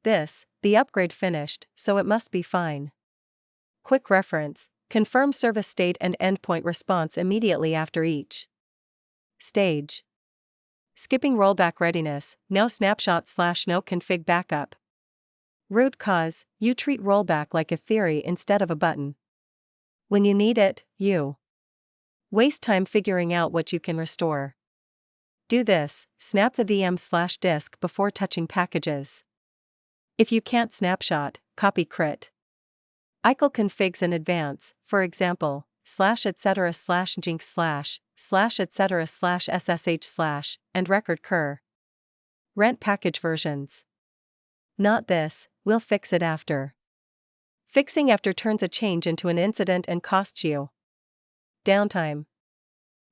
The upgrade finished, so it must be fine. Quick reference: confirm service state and endpoint response immediately after each stage. Skipping rollback readiness, no snapshot/no config backup. Root cause: you treat rollback like a theory instead of a button. When you need it, you waste time figuring out what you can restore. Do this: snap the VM/disk before touching packages. If you can't snapshot, copy crit. ICL configs in advance, for example, /etc/jinx//etc/ssh/ and record cur. Rent package versions. Not this, we'll fix it after. Fixing after turns a change into an incident and costs you downtime.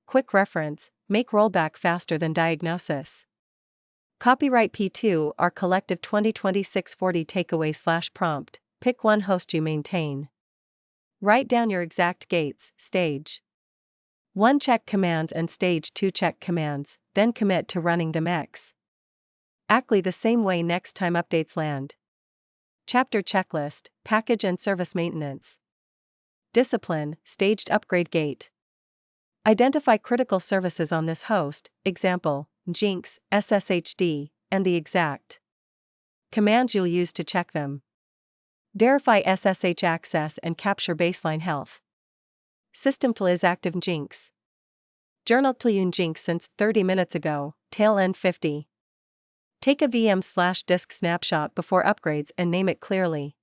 Quick reference: make rollback faster than diagnosis. Copyright P2R Collective 2026-40 takeaway/prompt. Pick one host you maintain. Write down your exact gates, stage 1 check commands and stage 2 check commands, then commit to running them exactly the same way next time updates land. Chapter checklist: package and service maintenance. Discipline: staged upgrade gate. Identify critical services on this host, example, Jinx, SSHD, and the exact commands you'll use to check them. Verify SSH access and capture baseline health. System till is active Jinx. Journal till Jinx since 30 minutes ago, tail end 50. Take a VM/disk snapshot before upgrades and name it clearly.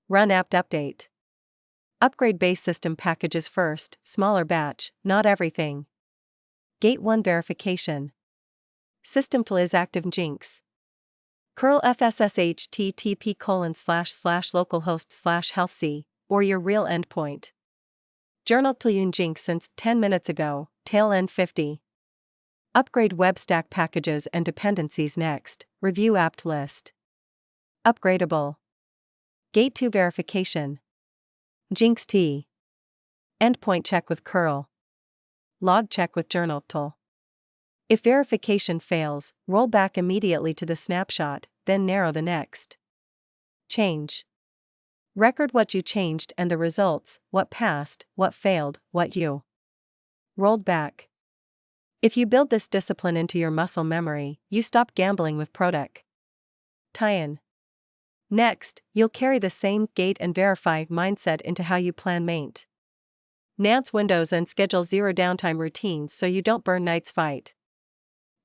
Run apt update. Upgrade base system packages first, smaller batch, not everything. Gate 1 verification. System till is active Jinx. curl fsshttp://localhost/healthc, or your real endpoint. Journal till Jinx since 10 minutes ago, tail end 50. Upgrade web stack packages and dependencies next, review apt list. Upgradable. Gate 2 verification. Jinx T. Endpoint check with curl. Log check with journal till. If verification fails, roll back immediately to the snapshot, then narrow the next change. Record what you changed and the results, what passed, what failed, what you rolled back. If you build this discipline into your muscle memory, you stop gambling with product tie-in. Next, you'll carry the same gate and verify mindset into how you plan maint. Nance windows and schedule zero downtime routines so you don't burn nights fight.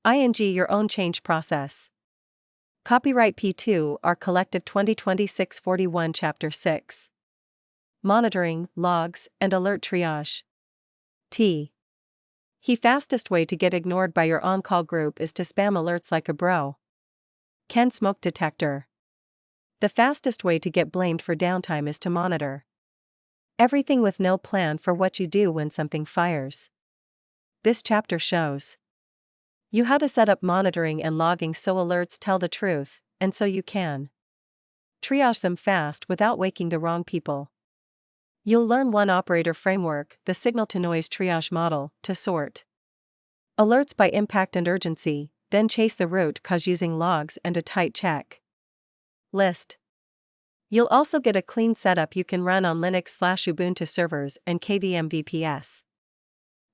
Your own change process. Copyright P2R Collective 2026-41 Chapter 6. Monitoring, logs, and alert triage. Fastest way to get ignored by your on-call group is to spam alerts like a bro. Ken Smoke Detector. The fastest way to get blamed for downtime is to monitor everything with no plan for what you do when something fires. This chapter shows you how to set up monitoring and logging so alerts tell the truth, and so you can triage them fast without waking the wrong people. You'll learn one operator framework, the signal-to-noise triage model, to sort alerts by impact and urgency, then chase the root cause using logs and a tight check list. You'll also get a clean setup you can run on Linux/Ubuntu servers and KVM VPS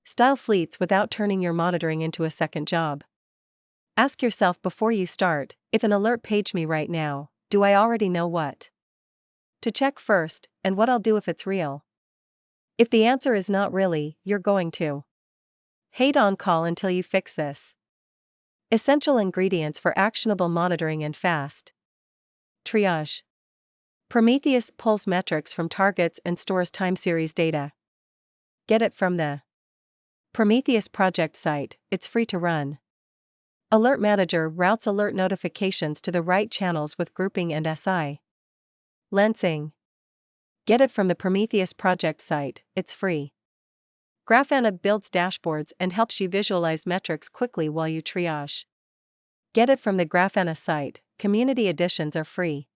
style fleets without turning your monitoring into a second job. Ask yourself before you start, if an alert paged me right now, do I already know what to check first, and what I'll do if it's real? If the answer is not really, you're going to hate on call until you fix this. Essential ingredients for actionable monitoring and fast triage. Prometheus pulls metrics from targets and stores time series data. Get it from the Prometheus project site, it's free to run. Alert Manager routes alert notifications to the right channels with grouping and SI. Lensing. Get it from the Prometheus project site, it's free. Grafana builds dashboards and helps you visualize metrics quickly while you triage. Get it from the Grafana site, community editions are free.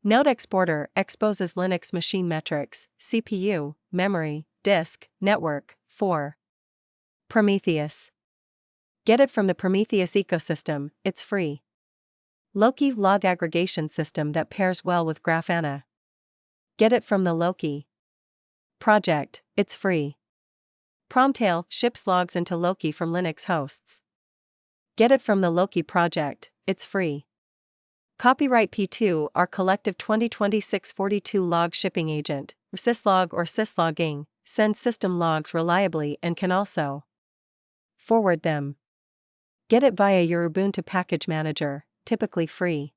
Node Exporter exposes Linux machine metrics, CPU, memory, disk, network, for Prometheus. Get it from the Prometheus ecosystem, it's free. Loki log aggregation system that pairs well with Grafana. Get it from the Loki project, it's free. Promtail ships logs into Loki from Linux hosts. Get it from the Loki project, it's free. Copyright P2R Collective 2026-42 Log Shipping Agent, syslog or syslogging, sends system logs reliably and can also forward them. Get it via your Ubuntu package manager, typically free.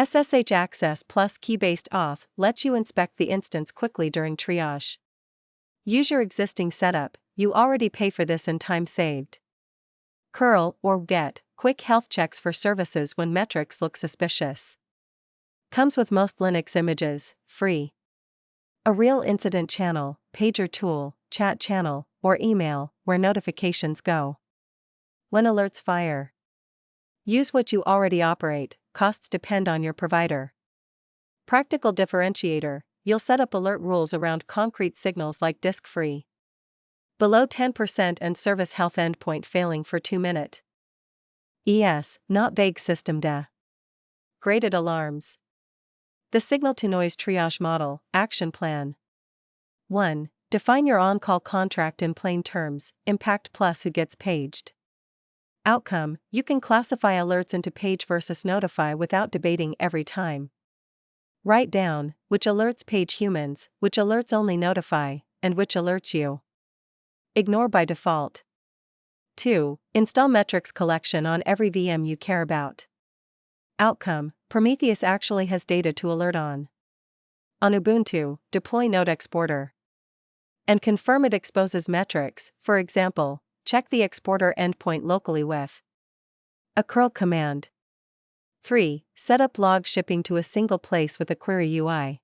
SSH Access plus key-based auth lets you inspect the instance quickly during triage. Use your existing setup, you already pay for this and time saved. Curl or get quick health checks for services when metrics look suspicious. Comes with most Linux images, free. A real incident channel, pager tool, chat channel, or email, where notifications go. When alerts fire. Use what you already operate, costs depend on your provider. Practical differentiator, you'll set up alert rules around concrete signals like disk free. Below 10% and service health endpoint failing for 2 minutes. Not vague system data. Graded alarms. The signal-to-noise triage model, action plan. 1. Define your on-call contract in plain terms, impact plus who gets paged. Outcome, you can classify alerts into page versus notify without debating every time. Write down, which alerts page humans, which alerts only notify, and which alerts you ignore by default. 2. Install metrics collection on every VM you care about. Outcome, Prometheus actually has data to alert on. On Ubuntu, deploy node exporter. And confirm it exposes metrics, for example, check the exporter endpoint locally with a curl command. 3. Set up log shipping to a single place with a query UI.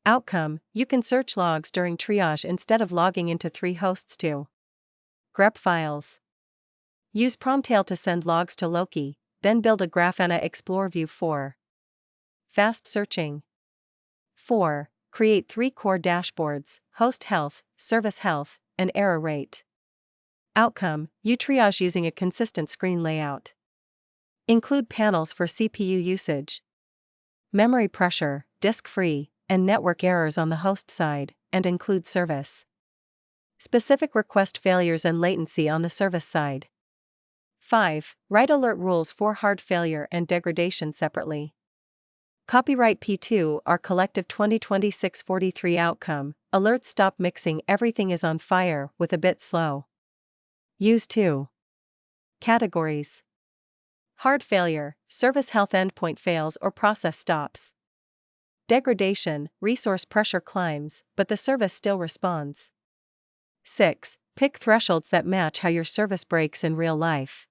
Outcome, you can search logs during triage instead of logging into 3 hosts to grep files. Use Promtail to send logs to Loki, then build a Grafana Explore view for fast searching. 4. Create 3 core dashboards, host health, service health, and error rate. Outcome, you triage using a consistent screen layout. Include panels for CPU usage, memory pressure, disk free, and network errors on the host side, and include service specific request failures and latency on the service side. 5. Write alert rules for hard failure and degradation separately. Copyright P2R Collective 2026-43 Outcome, alerts stop mixing everything is on fire with a bit slow. Use 2 categories. Hard failure, service health endpoint fails or process stops. Degradation, resource pressure climbs, but the service still responds. 6. Pick thresholds that match how your service breaks in real life.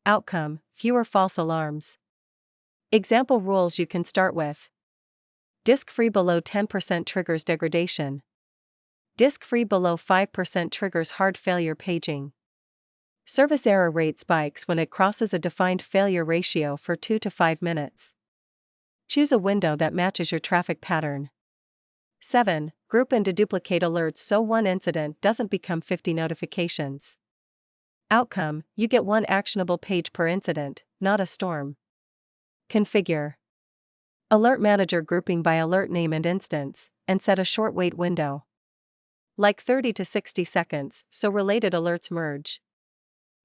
Outcome, fewer false alarms. Example rules you can start with. Disk free below 10% triggers degradation. Disk free below 5% triggers hard failure paging. Service error rate spikes when it crosses a defined failure ratio for 2 to 5 minutes. Choose a window that matches your traffic pattern. 7. Group and deduplicate alerts so one incident doesn't become 50 notifications. Outcome, you get one actionable page per incident, not a storm. Configure Alert Manager grouping by alert name and instance, and set a short wait window. Like 30 to 60 seconds, so related alerts merge.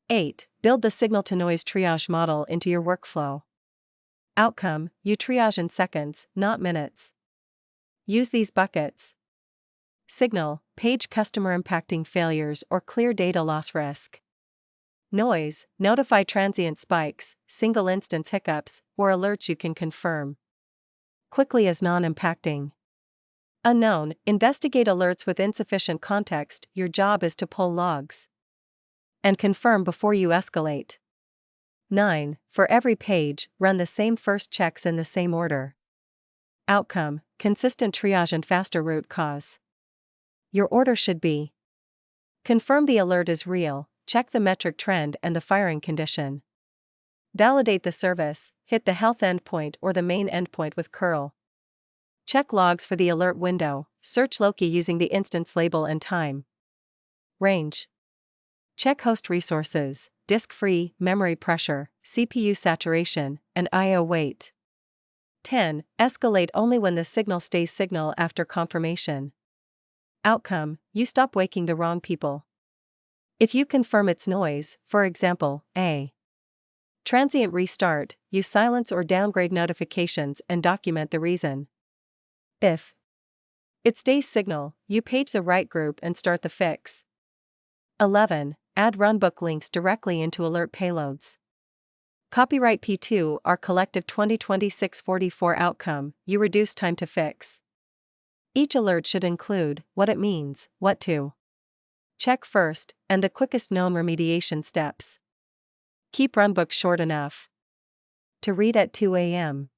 8. Build the signal-to-noise triage model into your workflow. Outcome, you triage in seconds, not minutes. Use these buckets. Signal, page customer impacting failures or clear data loss risk. Noise, notify transient spikes, single instance hiccups, or alerts you can confirm quickly as non-impacting. Unknown, investigate alerts with insufficient context, your job is to pull logs and confirm before you escalate. 9. For every page, run the same first checks in the same order. Outcome, consistent triage and faster root cause. Your order should be: confirm the alert is real, check the metric trend and the firing condition. Validate the service, hit the health endpoint or the main endpoint with curl. Check logs for the alert window, search Loki using the instance label and time range. Check host resources, disk-free, memory pressure, CPU saturation, and I/O wait. 10. Escalate only when the signal stays signal after confirmation. Outcome: you stop waking the wrong people. If you confirm it's noise, for example, a transient restart, you silence or downgrade notifications and document the reason. If it stays signal, you page the right group and start the fix. 11. Add runbook links directly into alert payloads. Copyright P2R Collective 2026-44 Outcome: you reduce time to fix. Each alert should include what it means, what to check first, and the quickest known remediation steps. Keep runbooks short enough to read at 2 a.m.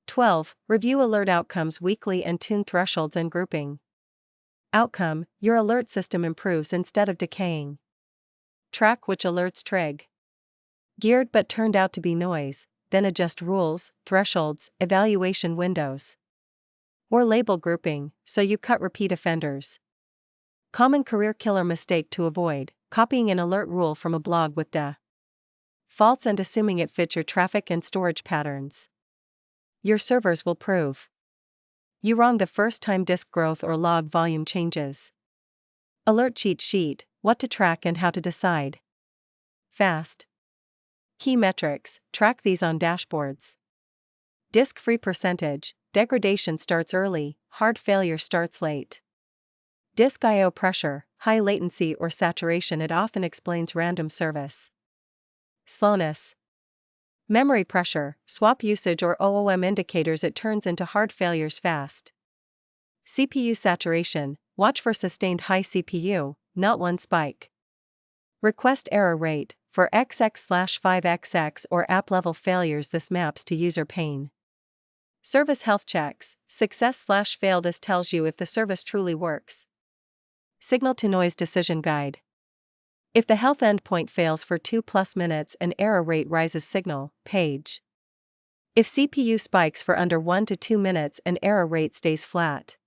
12. Review alert outcomes weekly and tune thresholds and grouping. Outcome: your alert system improves instead of decaying. Track which alerts trig geared but turned out to be noise, then adjust rules, thresholds, evaluation windows. Or label grouping, so you cut repeat offenders. Common career killer mistake to avoid: copying an alert rule from a blog with faults and assuming it fits your traffic and storage patterns. Your servers will prove you wrong the first time disk growth or log volume changes. Alert cheat sheet: what to track and how to decide. Fast. Key metrics: track these on dashboards. Disk free percentage: degradation starts early, hard failure starts late. Disk I/O pressure: high latency or saturation, it often explains random service. Slowness. Memory pressure: swap usage or OOM indicators, it turns into hard failures fast. CPU saturation: watch for sustained high CPU, not one spike. Request error rate: for XX/5XX or app level failures, this maps to user pain. Service health checks: success/fail, this tells you if the service truly works. Signal to noise decision guide: if the health endpoint fails for 2+ minutes and error rate rises, signal page. If CPU spikes for under 1 to 2 minutes and error rate stays flat,